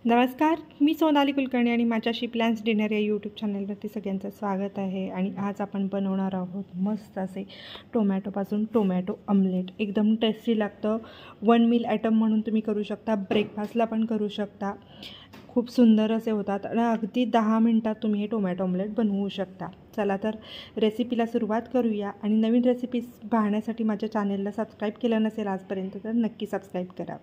नमस्कार, मी सोनाली कुलकर्णी आणि माझ्याशी प्लॅन्स डिनर या यूट्यूब चॅनलवरती सगळ्यांचं स्वागत आहे. आणि आज आपण बनवणार आहोत मस्त असे टोमॅटोपासून टोमॅटो ऑमलेट. एकदम टेस्टी लागतं. वन मील आयटम म्हणून तुम्ही करू शकता, ब्रेकफास्टला पण करू शकता. खूप सुंदर असे होतात आणि अगदी 10 मिनटात तुम्ही हे टोमॅटो ऑमलेट बनवू शकता. चला तर रेसिपीला सुरुवात करूया. आणि नवीन रेसिपीज पाहण्यासाठी माझ्या चॅनलला सबस्क्राईब केलं नसेल आजपर्यंत तर नक्की सबस्क्राईब करा.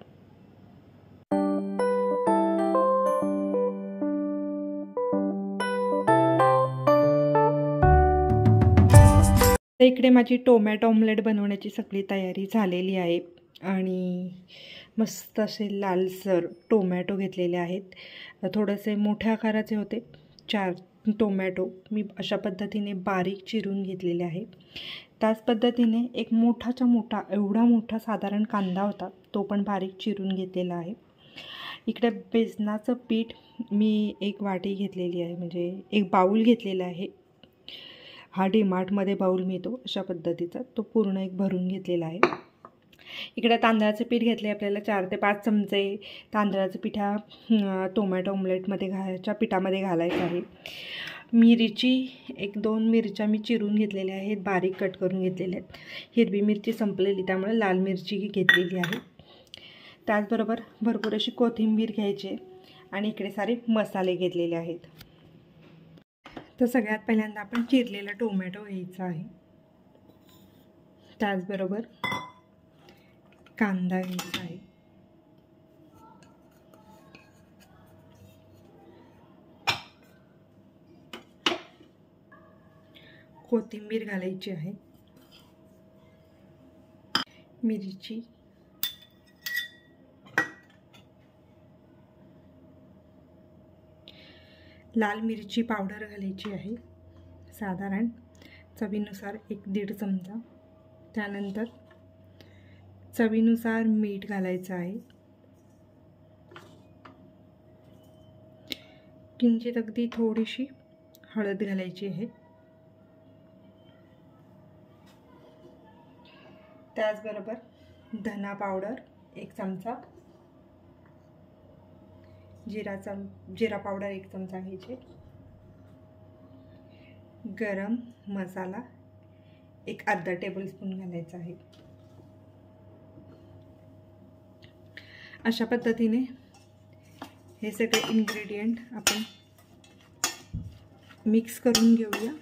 इकडे माझी टोमॅटो ऑमलेट बनवण्याची सगळी तयारी झालेली आहे. आणि मस्त असे लालसर टोमॅटो घेतलेले आहेत. थोडेसे मोठ्या आकाराचे होते. 4 टोमॅटो मी अशा पद्धतीने बारीक चिरून घेतलेले आहे. त्याच पद्धतीने एक मोठाच्या मोठा, एवढा मोठा साधारण कांदा होता, तो पण बारीक चिरून घेतलेला आहे. इकडे बेसनाचं पीठ मी 1 वाटी घेतलेली आहे, म्हणजे 1 बाऊल घेतलेला आहे. हा डीमार्टमध्ये बाऊल मिळतो अशा पद्धतीचा, तो पूर्ण 1 भरून घेतलेला आहे. इकडे तांदळाचे पीठ घेतले आपल्याला 4 ते 5 चमचे. तांदळाचं पीठ ह्या टोमॅटो ऑमलेटमध्ये पिठामध्ये घालायचं आहे. मिरची 1-2 मिरच्या मी चिरून घेतलेल्या आहेत, बारीक कट करून घेतलेल्या आहेत. हिरवी मिरची संपलेली त्यामुळे लाल मिरची घेतलेली आहे. त्याचबरोबर भरपूर अशी कोथिंबीर घ्यायची आणि इकडे सारे मसाले घेतलेले आहेत. तर सगळ्यात पहिल्यांदा आपण चिरलेला टोमॅटो घ्यायचा आहे. त्याचबरोबर कांदा घ्यायचा आहे. कोथिंबीर घालायची आहे. मिरची, लाल मिरची पावडर घालायची आहे साधारण चवीनुसार 1-1.5 चमचा. त्यानंतर चवीनुसार मीठ घालायचं आहे. किंचित अगदी थोडीशी हळद घालायची आहे. त्याचबरोबर धना पावडर 1 चमचा, जिरा पावडर 1 चमचा घ्यायचे. गरम मसाला 1/2 टेबलस्पून घालायचा आहे. अशा पद्धतीने हे सगळे इन्ग्रेडियंट आपण मिक्स करून घेऊया.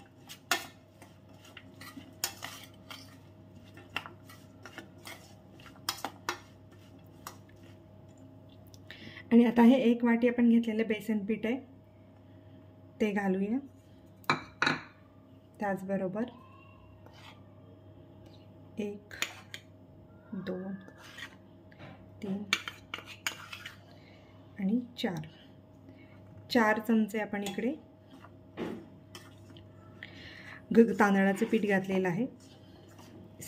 आणि आता हे 1 वाटी आपण घेतलेलं बेसन पीठ आहे ते घालूया. त्याचबरोबर 1, 2, 3 आणि 4 चमचे आपण इकडे तांदळाचं पीठ घातलेलं आहे.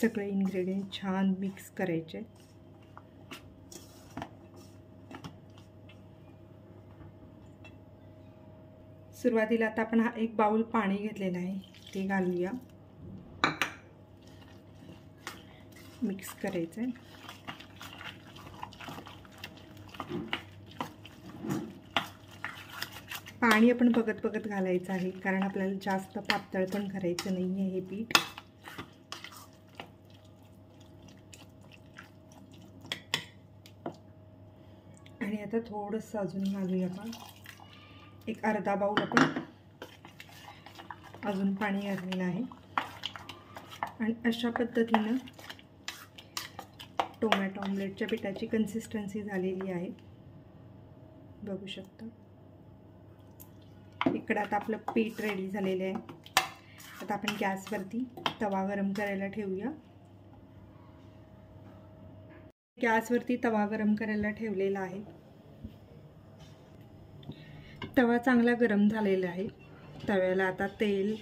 सगळे इन्ग्रेडियंट छान मिक्स करायचे. सुरुवातीला आता आपण 1 बाउल पाणी घेतलेलं आहे ते घालूया. मिक्स करायचं आहे. पाणी आपण बघत बघत घालायचं आहे, कारण आपल्याला जास्त पातळ पण करायचं नाही आहे हे पीठ. आणि आता थोडंसं अजून घालूया आपण. 1/2 बाउल आपण अजून पाणी घातलेलं आहे. आणि अशा पद्धतीनं टोमॅटो ऑमलेटच्या पिठाची कन्सिस्टन्सी झालेली आहे, बघू शकता. इकडं आता आपलं पीठ रेडी झालेलं आहे. आता आपण गॅसवरती तवा गरम करायला ठेवूया. गॅसवरती तवा गरम करायला ठेवलेला आहे. तवा चांगला गरम झालेला आहे. तव्याला आता तेल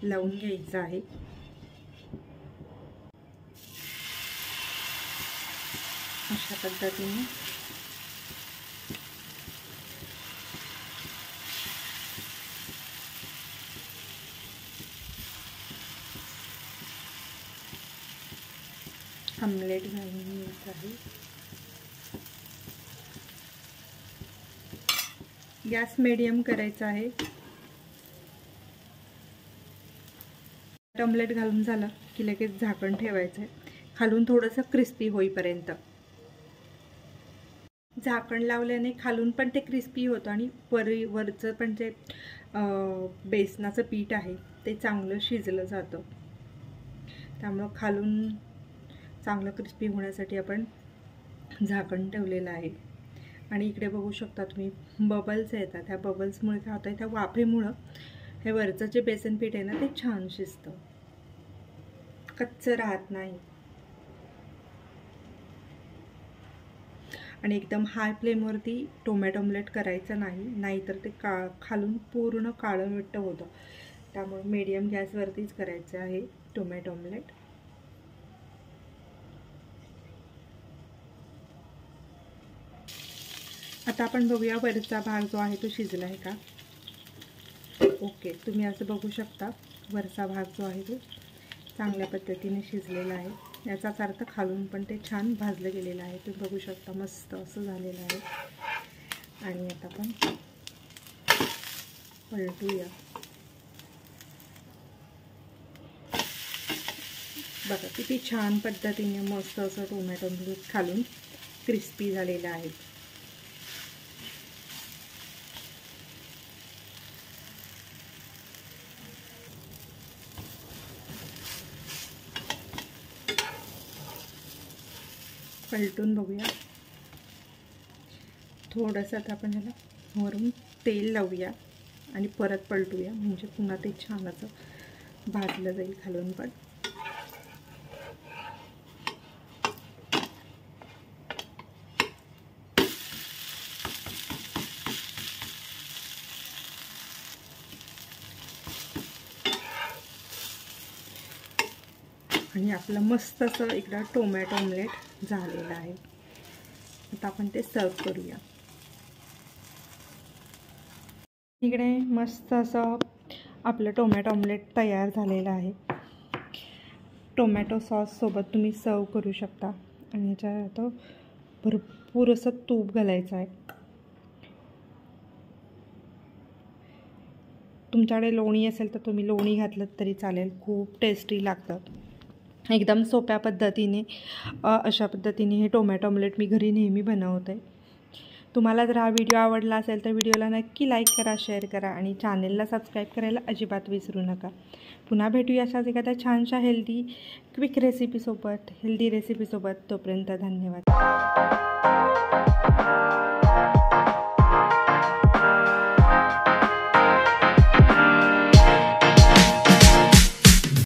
लावून घ्यायचं आहे. अशा पद्धतीने ऑमलेट घालून घ्यायचं आहे. गॅस मीडियम करायचा आहे. ऑमलेट घालून झालं की लगेच झाकण ठेवायचं आहे, खालून थोडंसं क्रिस्पी होईपर्यंत. झाकण लावल्याने खालून पण ते क्रिस्पी होतं आणि वरचं पण जे बेसनाचं पीठ आहे ते चांगलं शिजलं जातं. त्यामुळं खालून चांगलं क्रिस्पी होण्यासाठी आपण झाकण ठेवलेलं आहे. आणि इकडे बघू शकता तुम्ही बबल्स येतात. ह्या बबल्समुळे काय होतं, त्या वाफेमुळं हे वरचं जे बेसन पीठ आहे ना ते छान शिजतं, कच्चं राहत नाही. आणि एकदम हाय फ्लेमवरती टोमॅटो ऑमलेट करायचं नाही, नाहीतर ते खालून पूर्ण काळं होतं. त्यामुळे मीडियम गॅसवरतीच करायचं आहे टोमॅटो ऑमलेट. आता आपण बघूया वरचा भाग जो आहे तो शिजला आहे का. ओके, तुम्ही असं बघू शकता वरचा भाग जो आहे तो चांगल्या पद्धतीने शिजलेला आहे. याचाच अर्थ खालून पण ते छान भाजलं गेलेलं आहे. तुम्ही बघू शकता मस्त असं झालेलं आहे. आणि आता आपण पलटूया. बघा किती छान पद्धतीने मस्त असं टोमॅटो ऑमलेट खालून क्रिस्पी झालेलं आहे. पलटून बघूया. थोडंसं आता आपण ह्याला वरून तेल लावूया आणि परत पलटूया, म्हणजे पुन्हा ते छान असं भाजलं जाईल खालून पण. आणि आपलं मस्त असं एकदा टोमॅटो ऑमलेट झालेलं आहे. आता आपण ते सर्व करूया. इकडे मस्त असं आपलं टोमॅटो ऑमलेट तयार झालेलं आहे. टोमॅटो सॉससोबत तुम्ही सर्व करू शकता. आणि याच्यात भरपूर असं तूप घालायचं आहे. तुमच्याकडे लोणी असेल तर तुम्ही लोणी घातलं तरी चालेल, खूप टेस्टी लागतं. एकदम सोप्या पद्धतीने अशा पद्धतीने हे टोमॅटो ऑमलेट मी घरी नेहमी बनवते. तुम्हाला जर हा व्हिडिओ आवडला असेल तर व्हिडिओला नक्की लाईक करा, शेअर करा आणि चॅनेलला सबस्क्राईब करायला अजिबात विसरू नका. पुन्हा भेटूया अशाच एखाद्या छानशा हेल्दी रेसिपीसोबत. तोपर्यंत धन्यवाद.